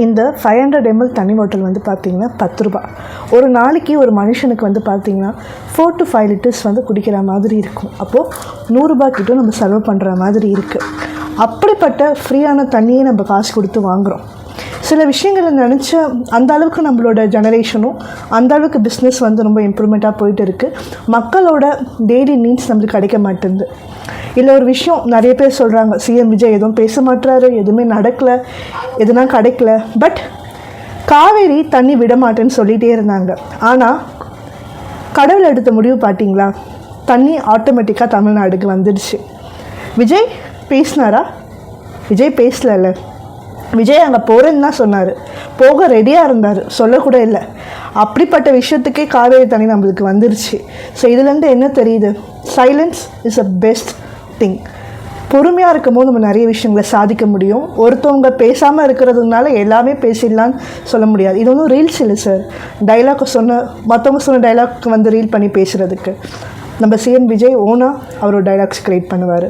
இந்த 500 ml தண்ணி பாட்டில் வந்து பார்த்திங்கன்னா 10 ரூபா. ஒரு நாளைக்கு ஒரு மனுஷனுக்கு வந்து பார்த்திங்கன்னா 4 to 5 லிட்டர்ஸ் வந்து குடிக்கிற மாதிரி இருக்கும். அப்போது 100 ரூபா கிட்ட நம்ம செலவு பண்ணுற மாதிரி இருக்குது. அப்படிப்பட்ட ஃப்ரீயான தண்ணியை நம்ம காசு கொடுத்து வாங்குகிறோம். சில விஷயங்களை நினச்ச அந்த அளவுக்கு நம்மளோட ஜெனரேஷனும் அந்த அளவுக்கு பிஸ்னஸ் வந்து ரொம்ப இம்ப்ரூவ்மெண்ட்டாக போயிட்டு இருக்குது. மக்களோட டெய்லி நீட்ஸ் நம்மளுக்கு கிடைக்க மாட்டேங்குது. இல்லை ஒரு விஷயம் நிறைய பேர் சொல்கிறாங்க, சிஎம் விஜய் எதுவும் பேச மாட்டுறாரு, எதுவுமே நடக்கலை, எதுனா கிடைக்கல. பட் காவேரி தண்ணி விட மாட்டேன்னு சொல்லிகிட்டே இருந்தாங்க. ஆனால் கடவுள் எடுத்த முடிவு பார்த்தீங்களா, தண்ணி ஆட்டோமேட்டிக்காக தமிழ்நாடுக்கு வந்துடுச்சு. விஜய் பேசினாரா? விஜய் பேசல. விஜய் அங்கே போகிறேன்னு தான் சொன்னார், போக ரெடியாக இருந்தார், சொல்லக்கூட இல்லை. அப்படிப்பட்ட விஷயத்துக்கே காவேரி தண்ணி நம்மளுக்கு வந்துருச்சு. ஸோ இதுலேருந்து என்ன தெரியுது? Silence is a best thing. பொறுமையாக இருக்கும் போது நம்ம நிறைய விஷயங்களை சாதிக்க முடியும். ஒருத்தவங்க பேசாமல் இருக்கிறதுனால எல்லாமே பேசிடலான்னு சொல்ல முடியாது. இது ஒன்றும் ரீல்ஸ் இல்லை சார். டைலாக் மற்றவங்க சொன்ன டைலாக் வந்து ரீல் பண்ணி பேசுகிறதுக்கு நம்ம சிஎம் விஜய் ஓனாக அவரோட டைலாக்ஸ் க்ரியேட் பண்ணுவார்.